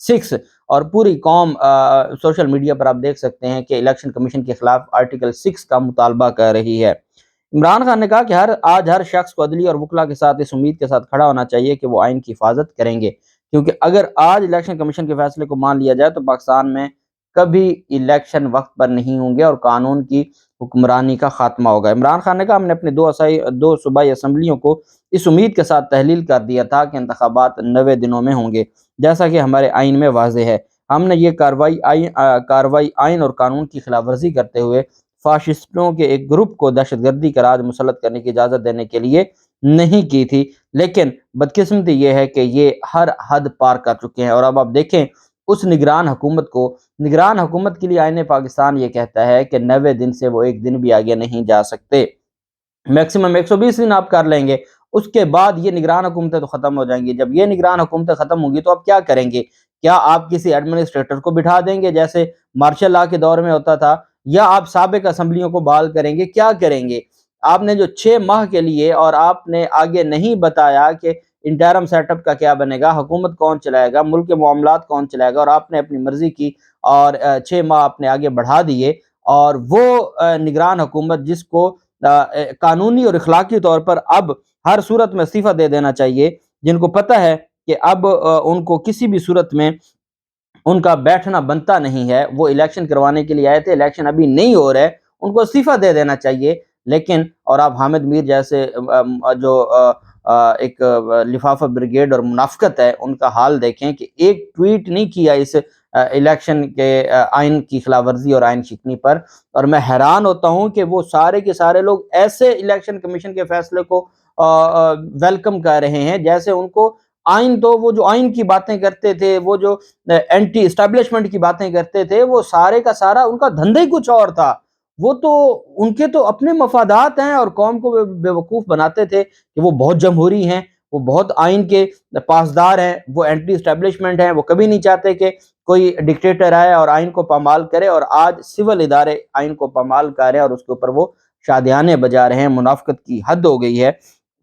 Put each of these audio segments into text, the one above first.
6 اور پوری قوم سوشل میڈیا پر آپ دیکھ سکتے ہیں کہ الیکشن کمیشن کے خلاف آرٹیکل 6 کا مطالبہ کر رہی ہے۔ عمران خان نے کہا کہ آج ہر شخص کو عدلیہ اور وکلا کے ساتھ اس امید کے ساتھ کھڑا ہونا چاہیے کہ وہ آئین کی حفاظت کریں گے، کیونکہ اگر آج الیکشن کمیشن کے فیصلے کو مان لیا جائے تو پاکستان میں کبھی الیکشن وقت پر نہیں ہوں گے اور قانون کی حکمرانی کا خاتمہ ہوگا۔ عمران خان نے کہا ہم نے اپنے دو صوبائی اسمبلیوں کو اس امید کے ساتھ تحلیل کر دیا تھا کہ انتخابات 90 دنوں میں ہوں گے، جیسا کہ ہمارے آئین میں واضح ہے۔ ہم نے یہ کارروائی آئین اور قانون کی خلاف ورزی کرتے ہوئے فاشسٹوں کے ایک گروپ کو دہشت گردی کا راج مسلط کرنے کی اجازت دینے کے لیے نہیں کی تھی، لیکن بدقسمتی یہ ہے کہ یہ ہر حد پار کر چکے ہیں۔ اور اب آپ دیکھیں اس نگران حکومت کے لیے آئین پاکستان یہ کہتا ہے کہ 90 دن سے وہ ایک دن بھی آگے نہیں جا سکتے، میکسیمم 120 دن آپ کر لیں گے، اس کے بعد یہ نگران حکومتیں تو ختم ہو جائیں گی۔ جب یہ نگران حکومتیں ختم ہوں گی تو آپ کیا کریں گے؟ کیا آپ کسی ایڈمنسٹریٹر کو بٹھا دیں گے جیسے مارشل لا کے دور میں ہوتا تھا، یا آپ سابق اسمبلیوں کو بحال کریں گے؟ کیا کریں گے؟ آپ نے جو 6 ماہ کے لیے اور آپ نے آگے نہیں بتایا کہ انٹرم سیٹ اپ کا کیا بنے گا، حکومت کون چلائے گا، ملک کے معاملات کون چلائے گا، اور آپ نے اپنی مرضی کی اور 6 ماہ آپ نے آگے بڑھا دیے، اور وہ نگران حکومت جس کو قانونی اور اخلاقی طور پر اب ہر صورت میں استعفیٰ دے دینا چاہیے، جن کو پتہ ہے کہ اب ان کو کسی بھی صورت میں ان کا بیٹھنا بنتا نہیں ہے، وہ الیکشن کروانے کے لیے آئے تھے، الیکشن ابھی نہیں ہو رہے، ان کو استعفیٰ دے دینا چاہیے۔ لیکن اور آپ حامد میر جیسے جو ایک لفافہ بریگیڈ اور منافقت ہے، ان کا حال دیکھیں کہ ایک ٹویٹ نہیں کیا اس الیکشن کے آئین کی خلاف ورزی اور آئین شکنی پر، اور میں حیران ہوتا ہوں کہ وہ سارے کے سارے لوگ ایسے الیکشن کمیشن کے فیصلے کو ویلکم کر رہے ہیں جیسے ان کو آئین، تو وہ جو آئین کی باتیں کرتے تھے، وہ جو اینٹی اسٹیبلشمنٹ کی باتیں کرتے تھے، وہ سارے کا سارا ان کا دھندا ہی کچھ اور تھا۔ وہ تو ان کے تو اپنے مفادات ہیں اور قوم کو بے وقوف بناتے تھے کہ وہ بہت جمہوری ہیں، وہ بہت آئین کے پاسدار ہیں، وہ اینٹی اسٹیبلشمنٹ ہیں، وہ کبھی نہیں چاہتے کہ کوئی ڈکٹیٹر آئے اور آئین کو پامال کرے، اور آج سول ادارے آئین کو پامال کر رہے ہیں اور اس کے اوپر وہ شادیانے بجا رہے ہیں۔ منافقت کی حد ہو گئی ہے۔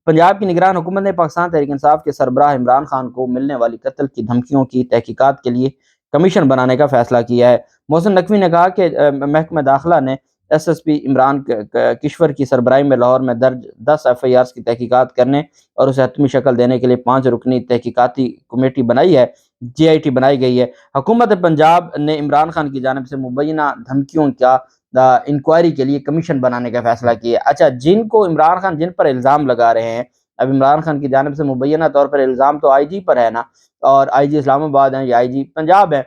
پنجاب کی نگران حکومت نے پاکستان تحریک انصاف کے سربراہ عمران خان کو ملنے والی قتل کی دھمکیوں کی تحقیقات کے لیے کمیشن بنانے کا فیصلہ کیا ہے۔ محسن نقوی نے کہا کہ محکمہ داخلہ نے ایس ایس پی عمران کشور کی سربراہی میں لاہور میں درج 10 ایف آئی آرز کی تحقیقات کرنے اور اسے حتمی شکل دینے کے لیے 5 رکنی تحقیقاتی کمیٹی بنائی ہے، جی آئی ٹی بنائی گئی ہے۔ حکومت پنجاب نے عمران خان کی جانب سے مبینہ دھمکیوں کا انکوائری کے لیے کمیشن بنانے کا فیصلہ کیا۔ اچھا، جن کو عمران خان جن پر الزام لگا رہے ہیں، اب عمران خان کی جانب سے مبینہ طور پر الزام تو آئی جی پر ہے نا، اور آئی جی اسلام آباد ہیں یا آئی جی پنجاب ہے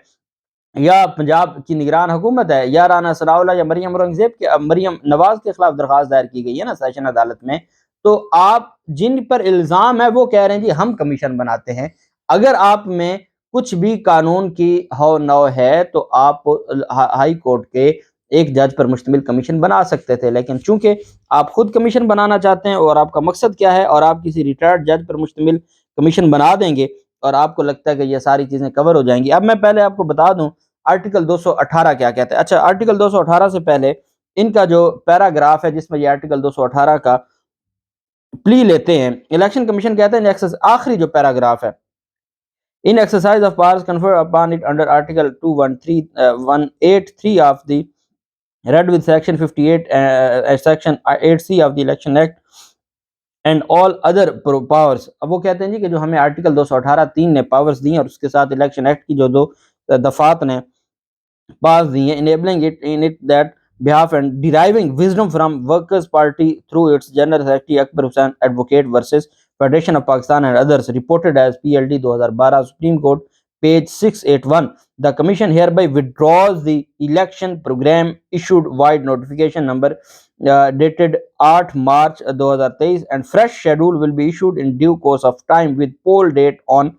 یا پنجاب کی نگران حکومت ہے، یا رانا ثناءاللہ یا مریم نواز کے خلاف درخواست دائر کی گئی ہے نا سیشن عدالت میں، تو آپ جن پر الزام ہے وہ کہہ رہے ہیں جی ہم کمیشن بناتے ہیں۔ اگر آپ میں کچھ بھی قانون کی ہو نو ہے تو آپ ہائی کورٹ کے ایک جج پر مشتمل کمیشن بنا سکتے تھے، لیکن چونکہ آپ خود کمیشن بنانا چاہتے ہیں اور آپ کا مقصد کیا ہے، اور آپ کسی ریٹائرڈ جج پر مشتمل کمیشن بنا دیں گے اور آپ کو لگتا ہے کہ یہ ساری چیزیں کور ہو جائیں گی۔ اب میں پہلے آپ کو بتا دوں آرٹیکل 218 کیا کہتا ہے۔ اچھا، آرٹیکل 218 سے پہلے ان کا جو پیراگراف ہے جس میں یہ آرٹیکل 218 کا پلی لیتے ہیں، الیکشن کمیشن کہتے ہیں آخری جو پیراگراف ہے، in exercise of powers conferred upon it under Article 183 of the read with Section 58 Section 8C of the Election Act and all other powers۔ اب وہ کہتے ہیں جی کہ جو ہمیں آرٹیکل 218(3) نے پاورز دی ہیں اور اس کے ساتھ الیکشن ایکٹ کی جو 2 دفعات نے پاس دی ہیں، enabling it in it that behalf and deriving wisdom from Workers' Party through its General Secretary Akbar Hussain Advocate versus Federation of Pakistan and others, reported as PLD 2012, Supreme Court, page 681. The Commission hereby withdraws the election program issued wide notification number dated 8 March 2023 and fresh schedule will be issued in due course of time with poll date on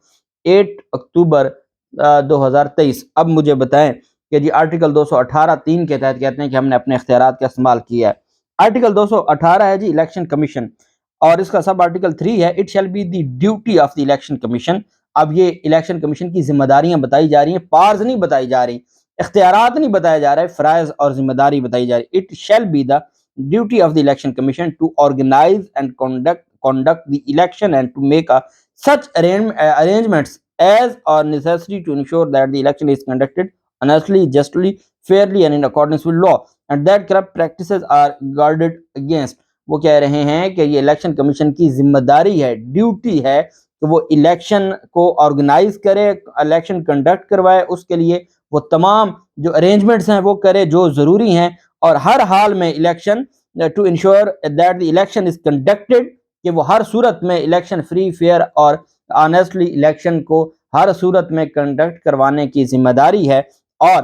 8 October 2023۔ اب مجھے بتائیں کہ جی article 218(3) کے تحت کہتے ہیں کہ ہم نے اپنے اختیارات کا استعمال کیا ہے۔ آرٹیکل 218 ہے جی الیکشن کمیشن، اور اس کا سب آرٹیکل 3 ہے it shall be the duty of the election commission. اب یہ الیکشن کمیشن کی ذمہ داریاں بتائی جا رہی ہیں، پارز نہیں بتائی جا رہی، اختیارات نہیں بتایا جا رہا ہے، فرائض اور ذمہ داری بتائی جا رہی۔ It shall be the duty of the election commission to organize and conduct the election and to make such arrangements as are necessary to ensure that the election is conducted honestly, justly, fairly and in accordance with law and that corrupt practices are guarded against. وہ کہہ رہے ہیں کہ یہ election commission کی ذمہ داری ہے، ڈیوٹی ہے کہ وہ الیکشن کو آرگنائز کرے، الیکشن کنڈکٹ کروائے، اس کے لیے وہ تمام جو ارینجمنٹس ہیں وہ کرے جو ضروری ہیں، اور ہر حال میں election to ensure that the election is conducted, کہ وہ ہر صورت میں الیکشن فری فیئر اور آنیسٹلی الیکشن کو ہر صورت میں کنڈکٹ کروانے کی ذمہ داری ہے اور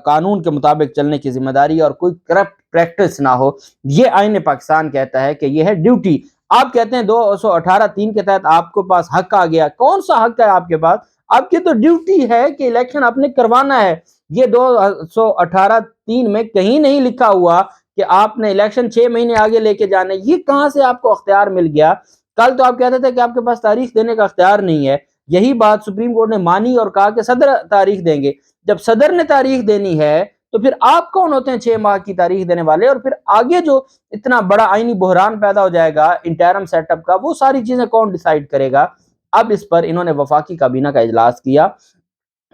قانون کے مطابق چلنے کی ذمہ داری اور کوئی کرپٹ پریکٹس نہ ہو. یہ آئین پاکستان کہتا ہے کہ یہ ہے ڈیوٹی. آپ کہتے ہیں 218(3) کے تحت آپ کو پاس حق آ گیا. کون سا حق ہے آپ کے پاس؟ آپ کی تو ڈیوٹی ہے کہ الیکشن آپ نے کروانا ہے. یہ 218(3) میں کہیں نہیں لکھا ہوا کہ آپ نے الیکشن 6 مہینے آگے لے کے جانے. یہ کہاں سے آپ کو اختیار مل گیا؟ کل تو آپ کہتے تھے کہ آپ کے پاس تاریخ دینے کا اختیار نہیں ہے. یہی بات سپریم کورٹ نے مانی اور کہا کہ صدر تاریخ دیں گے. جب صدر نے تاریخ دینی ہے تو پھر آپ کون ہوتے ہیں 6 ماہ کی تاریخ دینے والے؟ اور پھر آگے جو اتنا بڑا آئینی بحران پیدا ہو جائے گا انٹرم سیٹ اپ کا، وہ ساری چیزیں کون ڈیسائیڈ کرے گا؟ اب اس پر انہوں نے وفاقی کابینہ کا اجلاس کیا.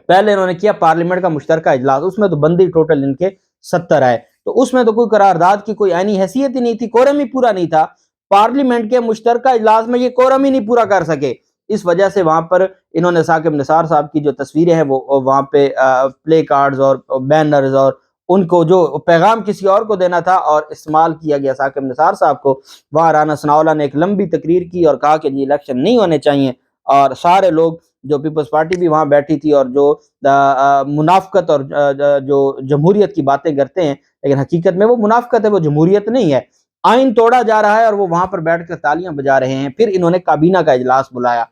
پہلے انہوں نے کیا پارلیمنٹ کا مشترکہ اجلاس، اس میں تو بندی ٹوٹل ان کے 70 آئے. تو اس میں تو کوئی قرارداد کی کوئی عینی حیثیت ہی نہیں تھی، کورم ہی پورا نہیں تھا. پارلیمنٹ کے مشترکہ اجلاس میں یہ کورم ہی نہیں پورا کر سکے. اس وجہ سے وہاں پر انہوں نے ثاقب نثار صاحب کی جو تصویریں ہیں وہ وہاں پہ پلے کارڈز اور بینرز اور ان کو جو پیغام کسی اور کو دینا تھا اور استعمال کیا گیا ثاقب نثار صاحب کو. وہاں رانا ثناءاللہ نے ایک لمبی تقریر کی اور کہا کہ جی الیکشن نہیں ہونے چاہیے، اور سارے لوگ جو پیپلز پارٹی بھی وہاں بیٹھی تھی اور جو منافقت اور جو جمہوریت کی باتیں کرتے ہیں، لیکن حقیقت میں وہ منافقت ہے، وہ جمہوریت نہیں ہے. آئین توڑا جا رہا ہے اور وہ وہاں پر بیٹھ کر تالیاں بجا رہے ہیں. پھر انہوں نے کابینہ کا اجلاس بلایا.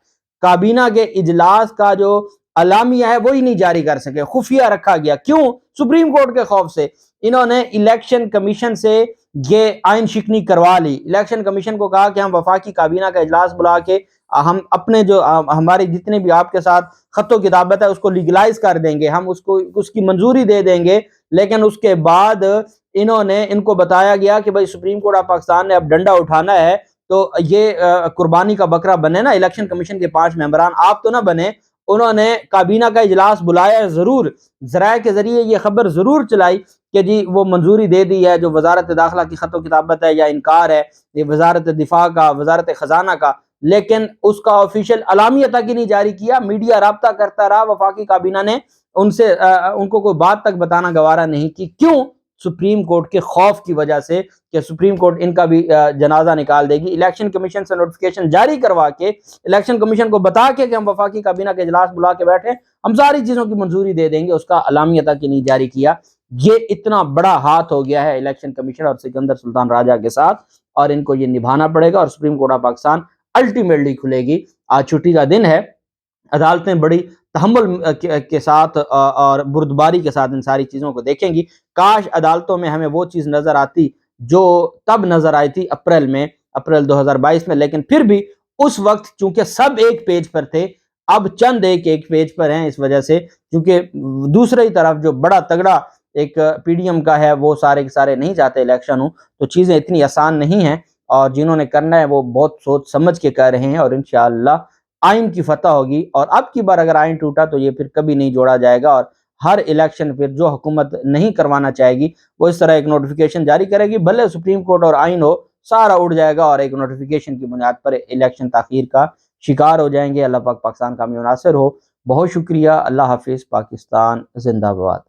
کابینہ کے اجلاس کا جو اعلامیہ ہے وہی نہیں جاری کر سکے، خفیہ رکھا گیا. کیوں؟ سپریم کورٹ کے خوف سے. انہوں نے الیکشن کمیشن سے یہ آئین شکنی کروا لی. الیکشن کمیشن کو کہا کہ ہم وفاقی کابینہ کا اجلاس بلا کے ہم اپنے جو ہماری جتنے بھی آپ کے ساتھ خط و کتابت ہے اس کو لیگلائز کر دیں گے، ہم اس کی منظوری دے دیں گے. لیکن اس کے بعد ان کو بتایا گیا کہ بھائی سپریم کورٹ آف پاکستان نے اب ڈنڈا اٹھانا ہے تو یہ قربانی کا بکرا بنے نا الیکشن کمیشن کے 5 ممبران، آپ تو نہ بنے. انہوں نے کابینہ کا اجلاس بلایا، ضرور ذرائع کے ذریعے یہ خبر ضرور چلائی کہ جی وہ منظوری دے دی ہے. جو وزارت داخلہ کی خط و کتابت ہے یا انکار ہے، یہ وزارت دفاع کا، وزارت خزانہ کا، لیکن اس کا آفیشیل اعلامیہ تک ہی نہیں جاری کیا. میڈیا رابطہ کرتا رہا، وفاقی کابینہ نے ان کو کوئی بات تک بتانا گوارا نہیں کی. کیوں؟ سپریم کورٹ کے خوف کی وجہ سے کہ سپریم کورٹ ان کا بھی جنازہ نکال دے گی. الیکشن کمیشن سے نوٹیفیکیشن جاری کروا کے، الیکشن کمیشن کو بتا کے کہ ہم وفاقی کابینہ کے اجلاس بلا کے بیٹھے، ہم ساری چیزوں کی منظوری دے دیں گے، اس کا اعلامیہ تک ہی نہیں جاری کیا. یہ اتنا بڑا ہاتھ ہو گیا ہے الیکشن کمیشن اور سکندر سلطان راجہ کے ساتھ، اور ان کو یہ نبھانا پڑے گا. اور supreme court of Pakistan ultimately کھلے گی. آج چھٹی کا دن ہے، عدالتیں بڑی تحمل کے ساتھ اور بردباری کے ساتھ ان ساری چیزوں کو دیکھیں گی. کاش عدالتوں میں ہمیں وہ چیز نظر آتی جو تب نظر آئی تھی اپریل 2022 میں. لیکن پھر بھی اس وقت چونکہ سب ایک پیج پر تھے، اب چند ایک پیج پر ہیں، اس وجہ سے کیونکہ دوسری طرف جو بڑا تگڑا ایک پی ڈی ایم کا ہے وہ سارے کے سارے نہیں چاہتے الیکشن ہوں، تو چیزیں اتنی آسان نہیں ہیں. اور جنہوں نے کرنا ہے وہ بہت سوچ سمجھ کے کر رہے ہیں، اور انشاءاللہ آئین کی فتح ہوگی. اور اب کی بار اگر آئین ٹوٹا تو یہ پھر کبھی نہیں جوڑا جائے گا، اور ہر الیکشن پھر جو حکومت نہیں کروانا چاہے گی وہ اس طرح ایک نوٹیفیکیشن جاری کرے گی، بھلے سپریم کورٹ اور آئین ہو، سارا اڑ جائے گا اور ایک نوٹیفیکیشن کی بنیاد پر الیکشن تاخیر کا شکار ہو جائیں گے. اللہ پاک پاکستان کا حامی و ناصر ہو. بہت شکریہ. اللہ حافظ. پاکستان زندہ باد.